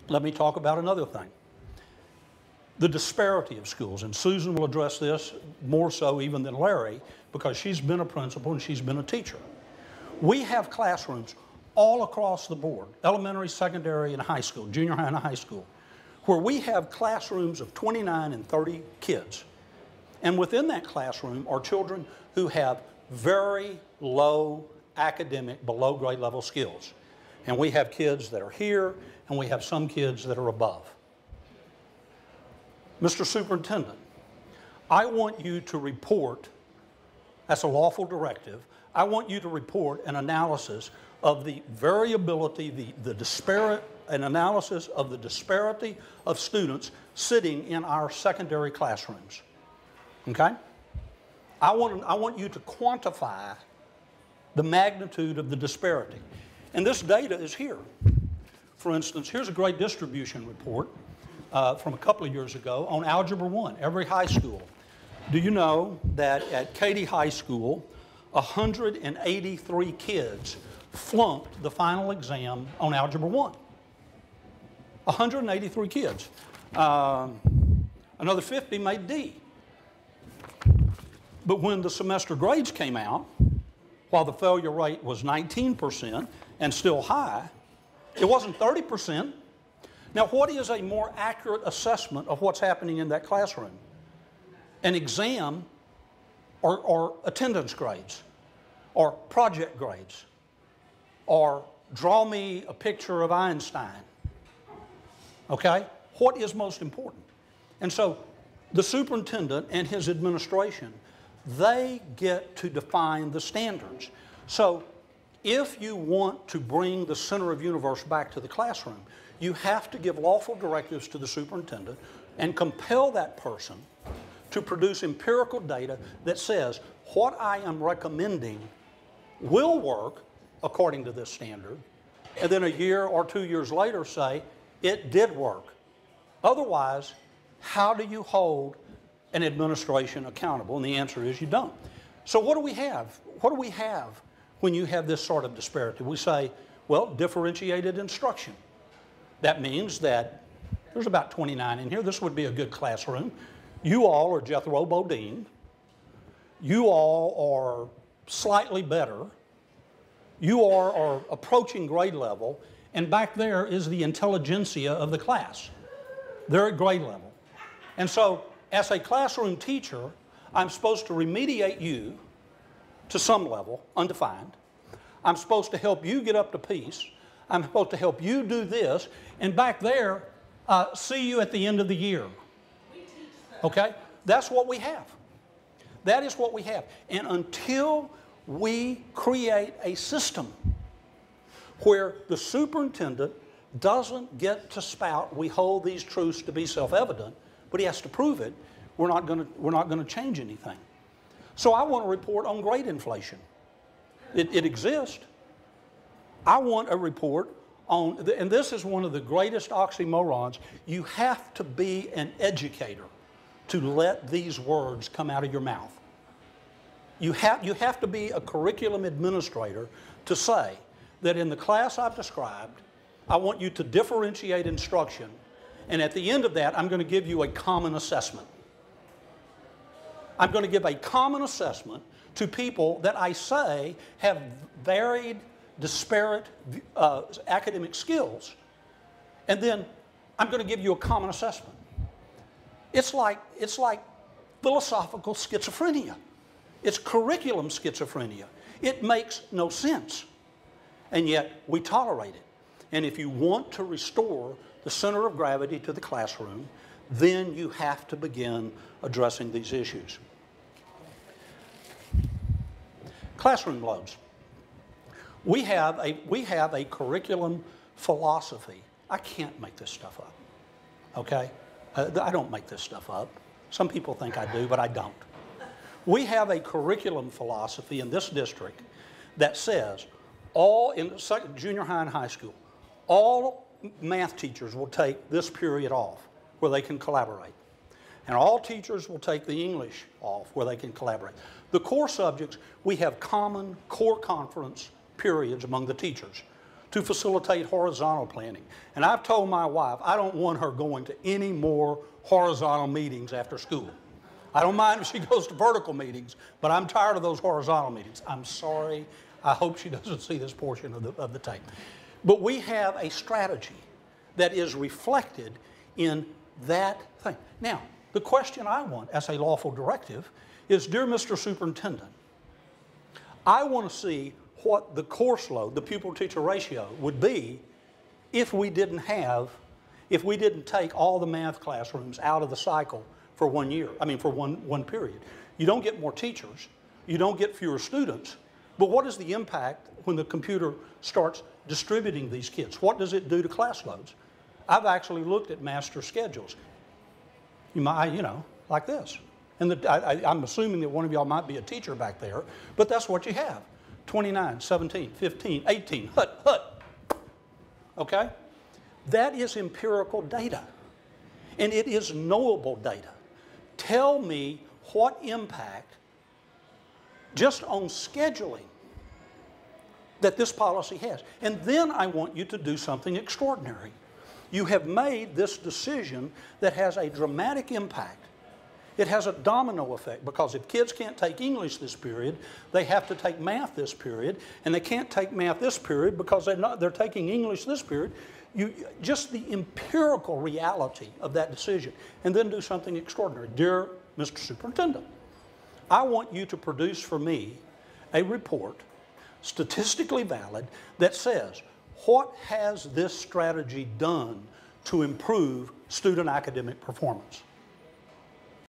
let me talk about another thing. The disparity of schools, and Susan will address this more so even than Larry because she's been a principal and she's been a teacher. We have classrooms all across the board, elementary, secondary, and high school, junior high and high school, where we have classrooms of 29 and 30 kids. And within that classroom are children who have very low academic, below grade level skills. And we have kids that are here, and we have some kids that are above. Mr. Superintendent, I want you to report, that's a lawful directive, I want you to report an analysis of the variability, an analysis of the disparity of students sitting in our secondary classrooms. Okay? I want you to quantify the magnitude of the disparity. And this data is here. For instance, here's a grade distribution report from a couple of years ago on Algebra 1, every high school. Do you know that at Katy High School, 183 kids flunked the final exam on Algebra 1? 183 kids. Another 50 made D. But when the semester grades came out, while the failure rate was 19% and still high, it wasn't 30%. Now, what is a more accurate assessment of what's happening in that classroom? An exam or attendance grades or project grades or draw me a picture of Einstein. Okay? What is most important? And so the superintendent and his administration, they get to define the standards. So if you want to bring the center of universe back to the classroom, you have to give lawful directives to the superintendent and compel that person to produce empirical data that says what I am recommending will work according to this standard, and then a year or 2 years later say it did work. Otherwise, how do you hold an administration accountable? And the answer is you don't. So what do we have? What do we have when you have this sort of disparity? We say, well, differentiated instruction. That means that there's about 29 in here. This would be a good classroom. You all are Jethro Bodine. You all are slightly better. You all are approaching grade level. And back there is the intelligentsia of the class. They're at grade level. And so as a classroom teacher, I'm supposed to remediate you to some level, undefined. I'm supposed to help you get up to peace. I'm supposed to help you do this. And back there, see you at the end of the year. Okay? That's what we have. That is what we have. And until we create a system where the superintendent doesn't get to spout, we hold these truths to be self-evident, but he has to prove it, we're not going to change anything. So I want a report on grade inflation. It exists. I want a report on, and this is one of the greatest oxymorons, you have to be an educator to let these words come out of your mouth. You have to be a curriculum administrator to say that in the class I've described, I want you to differentiate instruction, and at the end of that, I'm going to give you a common assessment. I'm going to give a common assessment to people that I say have varied, disparate academic skills, and then I'm going to give you a common assessment. It's like philosophical schizophrenia. It's curriculum schizophrenia. It makes no sense, and yet we tolerate it. And if you want to restore the center of gravity to the classroom, then you have to begin addressing these issues. Classroom loads. We have a curriculum philosophy. I can't make this stuff up, okay? I don't make this stuff up. Some people think I do, but I don't. We have a curriculum philosophy in this district that says all in junior high and high school, all math teachers will take this period off where they can collaborate. And all teachers will take the English off where they can collaborate. The core subjects, we have common core conference periods among the teachers to facilitate horizontal planning. And I've told my wife I don't want her going to any more horizontal meetings after school. I don't mind if she goes to vertical meetings, but I'm tired of those horizontal meetings. I'm sorry. I hope she doesn't see this portion of the tape. But we have a strategy that is reflected in that thing. Now, the question I want as a lawful directive is, dear Mr. Superintendent, I want to see what the course load, the pupil-teacher ratio, would be if we didn't take all the math classrooms out of the cycle for 1 year, for one period. You don't get more teachers, you don't get fewer students, but what is the impact when the computer starts distributing these kids? What does it do to class loads? I've actually looked at master schedules. You might, like this. And I'm assuming that one of y'all might be a teacher back there, but that's what you have. 29, 17, 15, 18, hut. Okay? That is empirical data. And it is knowable data. Tell me what impact, just on scheduling, that this policy has. And then I want you to do something extraordinary. You have made this decision that has a dramatic impact. It has a domino effect, because if kids can't take English this period, they have to take math this period, and they can't take math this period because they're taking English this period. Just the empirical reality of that decision, and then do something extraordinary. Dear Mr. Superintendent, I want you to produce for me a report, statistically valid, that says, what has this strategy done to improve student academic performance?